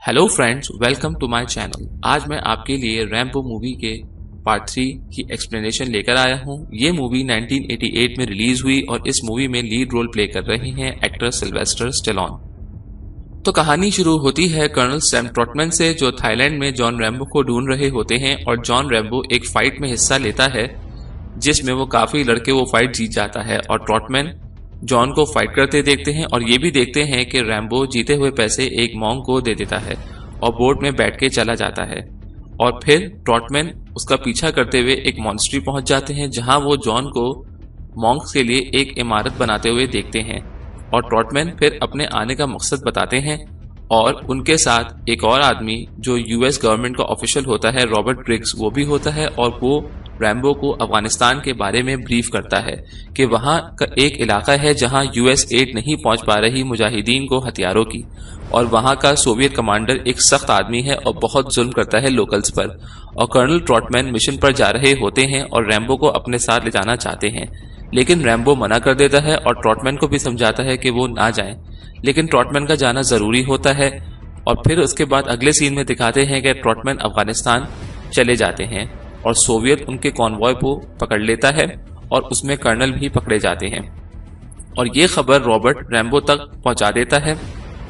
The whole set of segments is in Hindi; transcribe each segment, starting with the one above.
Hello friends, welcome to my channel. आज मैं आपके लिए रैम्बो मूवी के पार्ट 3 की एक्सप्लेनेशन लेकर आया हूं। ये मूवी 1988 में रिलीज हुई और इस मूवी में लीड रोल प्ले कर रहे हैं एक्टर सिल्वेस्टर स्टेलोन। तो कहानी शुरू होती है कर्नल सैम ट्रॉटमैन से, जो थाईलैंड में जॉन रैम्बो को ढूंढ रहे होते हैं और जॉन रैम्बो एक फाइट में हिस्सा लेता है जिसमें वो काफी लड़के वो फाइट जीत जाता है और ट्रॉटमैन जॉन को फाइट करते देखते हैं और ये भी देखते हैं कि रैम्बो जीते हुए पैसे एक मॉन्क को दे देता है और बोट में बैठ के चला जाता है। और फिर ट्रॉटमैन उसका पीछा करते हुए एक मॉन्स्ट्री पहुंच जाते हैं जहां वो जॉन को मॉन्क्स के लिए एक इमारत बनाते हुए देखते हैं और ट्रॉटमैन फिर अपने आने का मकसद बताते हैं और उनके साथ एक और आदमी जो यूएस गवर्नमेंट का ऑफिशियल होता है, रॉबर्ट ग्रिग्स, वो भी होता है और वो रैम्बो को अफगानिस्तान के बारे में ब्रीफ करता है कि वहां का एक इलाका है जहां यूएस एड नहीं पहुंच पा रही मुजाहिदीन को हथियारों की, और वहां का सोवियत कमांडर एक सख्त आदमी है और बहुत जुल्म करता है लोकल्स पर। और कर्नल ट्रॉटमैन मिशन पर जा रहे होते हैं और रैम्बो को अपने साथ ले जाना चाहते हैं, लेकिन रैम्बो मना कर देता है और ट्रॉटमैन को भी समझाता है कि वो ना जाएं, लेकिन ट्रॉटमैन का जाना जरूरी होता है। और फिर उसके बाद अगले सीन में दिखाते हैं कि ट्रॉटमैन अफगानिस्तान चले जाते हैं और सोवियत उनके कॉन्वॉय को पकड़ लेता है और उसमें कर्नल भी पकड़े जाते हैं। और ये खबर रॉबर्ट रैम्बो तक पहुंचा देता है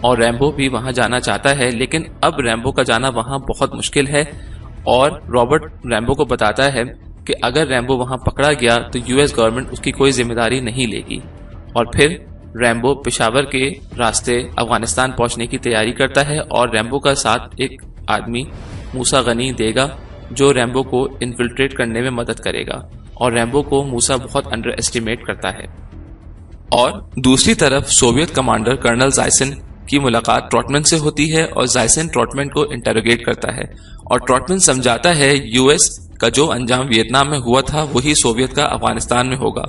और रैम्बो भी वहां जाना चाहता है, लेकिन अब रैम्बो का जाना वहां बहुत मुश्किल है और रॉबर्ट रैम्बो को बताता है कि अगर रैम्बो वहां पकड़ा गया तो यूएस गवर्नमेंट उसकी कोई जिम्मेदारी नहीं लेगी। और फिर रैम्बो पेशावर के रास्ते अफगानिस्तान पहुंचने की तैयारी करता है और रैम्बो का साथ एक आदमी मूसा गनी देगा जो रैम्बो को इन्फिल्ट्रेट करने में मदद करेगा और रैम्बो को मूसा बहुत अंडर एस्टिमेट करता है। और दूसरी तरफ सोवियत कमांडर कर्नल जायसन की मुलाकात ट्रॉटमैन से होती है और जायसन ट्रॉटमैन को इंटरोगेट करता है और ट्रॉटमैन समझाता है यूएस का जो अंजाम वियतनाम में हुआ था वही सोवियत का अफगानिस्तान में होगा।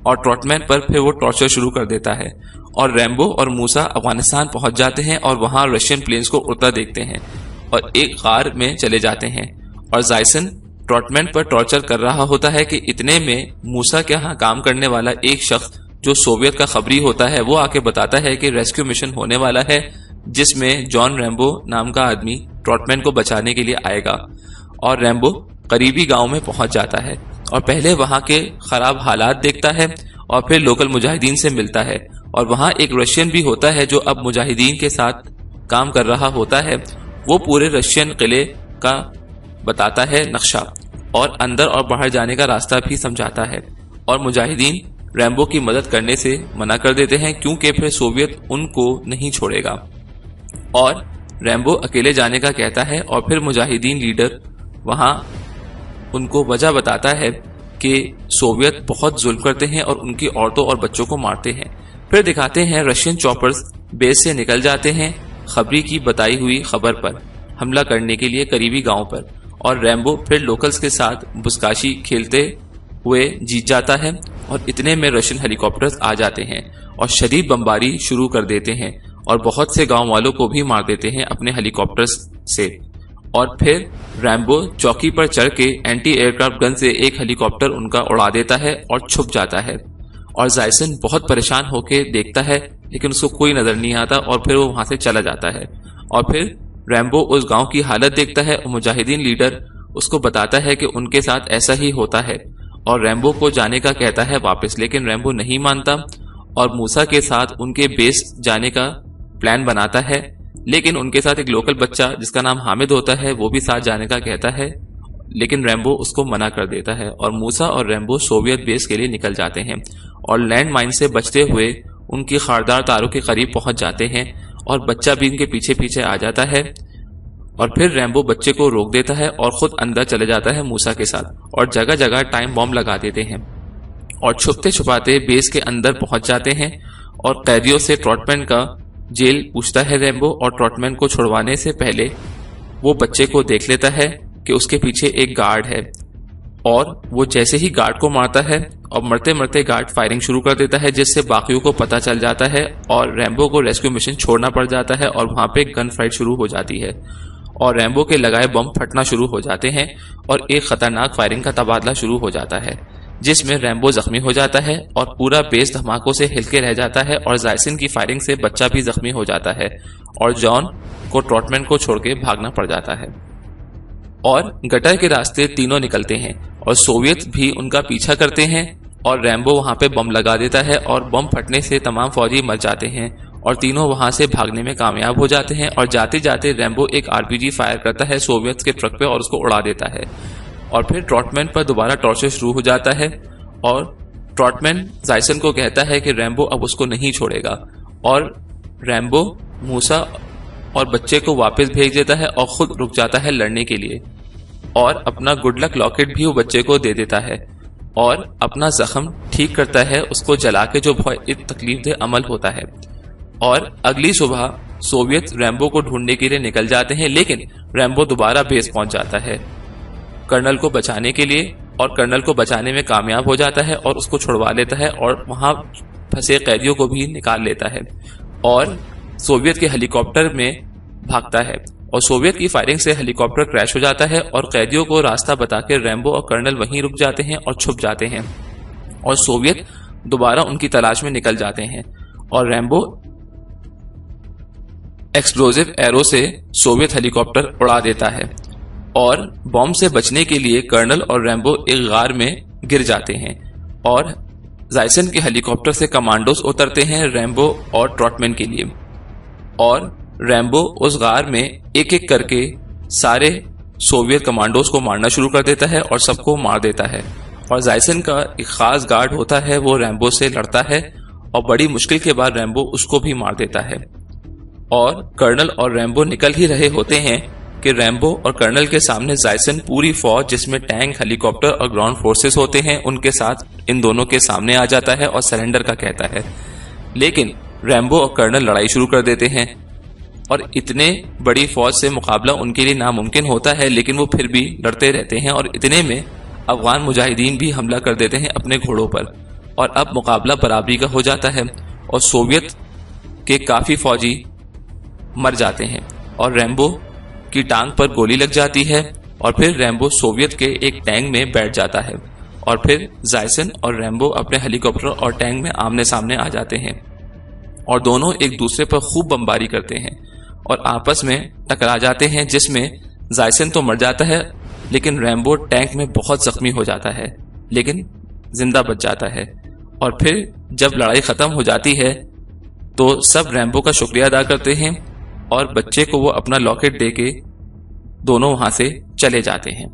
और ट्रॉटमैन पर फिर वो टॉर्चर शुरू कर देता है और रैम्बो और मूसा अफगानिस्तान पहुंच जाते हैं और वहां रशियन प्लेन्स को उड़ता देखते हैं और एक कार में चले जाते हैं। और जायसन ट्रॉटमैन पर टॉर्चर कर रहा होता है कि इतने में मूसा के यहाँ काम करने वाला एक शख्स जो सोवियत का खबरी होता है वो आके बताता है कि रेस्क्यू मिशन होने वाला है जिसमें जॉन रैम्बो नाम का आदमी ट्रॉटमैन को बचाने के लिए आएगा। और रैम्बो करीबी गांव में पहुंच जाता है और पहले वहां के खराब हालात देखता है और फिर लोकल मुजाहिदीन से मिलता है और वहां एक रशियन भी होता है जो अब मुजाहिदीन के साथ काम कर रहा होता है। वो पूरे रशियन किले का बताता है नक्शा और अंदर और बाहर जाने का रास्ता भी समझाता है और मुजाहिदीन रैम्बो की मदद करने से मना कर देते हैं क्योंकि फिर सोवियत उनको नहीं छोड़ेगा और रैम्बो अकेले जाने का कहता है। और फिर मुजाहिदीन लीडर वहां उनको वजह बताता है कि सोवियत बहुत जुल्म करते हैं और उनकी औरतों और बच्चों को मारते हैं। फिर दिखाते हैं रशियन चॉपर्स बेस से निकल जाते हैं खबरी की बताई हुई खबर पर हमला करने के लिए करीबी गांव पर और रैम्बो फिर लोकल्स के साथ बुस्काशी खेलते हुए जीत जाता है और इतने में रशियन हेलीकॉप्टर्स आ जाते हैं और शदीद बमबारी शुरू कर देते हैं और बहुत से गांव वालों को भी मार देते हैं अपने हेलीकॉप्टर्स से। और फिर रैम्बो चौकी पर चढ़ के एंटी एयरक्राफ्ट गन से एक हेलीकॉप्टर उनका उड़ा देता है और छुप जाता है। और जायसन बहुत परेशान होकर देखता है लेकिन उसको कोई नजर नहीं आता और फिर वो वहां से चला जाता है। और फिर रैम्बो उस गांव की हालत देखता है और मुजाहिदीन लीडर उसको बताता है कि उनके साथ ऐसा ही होता है और रैम्बो को जाने का कहता है वापस, लेकिन रैम्बो नहीं मानता और मूसा के साथ उनके बेस जाने का प्लान बनाता है। लेकिन उनके साथ एक लोकल बच्चा जिसका नाम हामिद होता है वो भी साथ जाने का कहता है, लेकिन रैम्बो उसको मना कर देता है और मूसा और रैम्बो सोवियत बेस के लिए निकल जाते हैं और लैंड माइन से बचते हुए उनकी खारदार तारों के करीब पहुंच जाते हैं और बच्चा भी उनके पीछे पीछे आ जाता है। और फिर रैम्बो बच्चे को रोक देता है और खुद अंदर चले जाता है मूसा के साथ और जगह जगह टाइम बॉम्ब लगा देते हैं और छुपते छुपाते बेस के अंदर पहुंच जाते हैं और कैदियों से ट्रॉटमैन का जेल पूछता है रैम्बो। और ट्रॉटमैन को छुड़वाने से पहले वो बच्चे को देख लेता है कि उसके पीछे एक गार्ड है और वो जैसे ही गार्ड को मारता है और मरते मरते गार्ड फायरिंग शुरू कर देता है जिससे बाकियों को पता चल जाता है और रैम्बो को रेस्क्यू मिशन छोड़ना पड़ जाता है और वहां पे गन फाइट शुरू हो जाती है और रैम्बो के लगाए बम फटना शुरू हो जाते हैं और एक खतरनाक फायरिंग का तबादला शुरू हो जाता है जिसमें रैम्बो जख्मी हो जाता है और पूरा बेस धमाकों से हिलके रह जाता है और जायसन की फायरिंग से बच्चा भी जख्मी हो जाता है और जॉन को ट्रॉटमैन को छोड़ के भागना पड़ जाता है और गटर के रास्ते तीनों निकलते हैं और सोवियत भी उनका पीछा करते हैं और रैम्बो वहां पे बम लगा देता है और बम फटने से तमाम फौजी मर जाते हैं और तीनों वहां से भागने में कामयाब हो जाते हैं। और जाते जाते रैम्बो एक आरपीजी फायर करता है सोवियत के ट्रक पे और उसको उड़ा देता है और फिर ट्रॉटमैन पर दोबारा टॉर्चर शुरू हो जाता है और ट्रॉटमैन जायसन को कहता है कि रैम्बो अब उसको नहीं छोड़ेगा और रैम्बो मूसा और बच्चे को वापस भेज देता है और खुद रुक जाता है लड़ने के लिए और अपना गुड लक लॉकेट भी वो बच्चे को दे देता है और अपना जख्म ठीक करता है उसको जला के, जो बहुत तकलीफदेह अमल होता है। और अगली सुबह सोवियत रैम्बो को ढूंढने के लिए निकल जाते हैं, लेकिन रैम्बो दोबारा बेस पहुंच जाता है कर्नल को बचाने के लिए और कर्नल को बचाने में कामयाब हो जाता है और उसको छुड़वा लेता है और वहां फंसे कैदियों को भी निकाल लेता है और सोवियत के हेलीकॉप्टर में भागता है और सोवियत की फायरिंग से हेलीकॉप्टर क्रैश हो जाता है और कैदियों को रास्ता बताकर रैम्बो और कर्नल वहीं रुक जाते हैं और छुप जाते हैं और सोवियत दोबारा उनकी तलाश में निकल जाते हैं और रैम्बो एक्सप्लोजिव एरो से सोवियत हेलीकॉप्टर उड़ा देता है और बॉम्ब से बचने के लिए कर्नल और रैम्बो एक गार में गिर जाते हैं और जायसन के हेलीकॉप्टर से कमांडोज उतरते हैं रैम्बो और ट्रॉटमैन के लिए और रैम्बो उस गार में एक एक करके सारे सोवियत कमांडोज को मारना शुरू कर देता है और सबको मार देता है और जायसन का एक खास गार्ड होता है, वो रैम्बो से लड़ता है और बड़ी मुश्किल के बाद रैम्बो उसको भी मार देता है और कर्नल और रैम्बो निकल ही रहे होते हैं कि रैम्बो और कर्नल के सामने जायसन पूरी फौज जिसमें टैंक, हेलीकॉप्टर और ग्राउंड फोर्सेस होते हैं उनके साथ इन दोनों के सामने आ जाता है और सरेंडर का कहता है। लेकिन रैम्बो और कर्नल लड़ाई शुरू कर देते हैं और इतने बड़ी फौज से मुकाबला उनके लिए नामुमकिन होता है, लेकिन वो फिर भी लड़ते रहते हैं और इतने में अफगान मुजाहिदीन भी हमला कर देते हैं अपने घोड़ों पर और अब मुकाबला बराबरी का हो जाता है और सोवियत के काफी फौजी मर जाते हैं और रैम्बो की टांग पर गोली लग जाती है और फिर रैम्बो सोवियत के एक टैंक में बैठ जाता है और फिर जायसन और रैम्बो अपने हेलीकॉप्टर और टैंक में आमने सामने आ जाते हैं और दोनों एक दूसरे पर खूब बमबारी करते हैं और आपस में टकरा जाते हैं, जिसमें जायसन तो मर जाता है लेकिन रैम्बो टैंक में बहुत जख्मी हो जाता है लेकिन जिंदा बच जाता है। और फिर जब लड़ाई खत्म हो जाती है तो सब रैम्बो का शुक्रिया अदा करते हैं और बच्चे को वो अपना लॉकेट देके दोनों वहां से चले जाते हैं।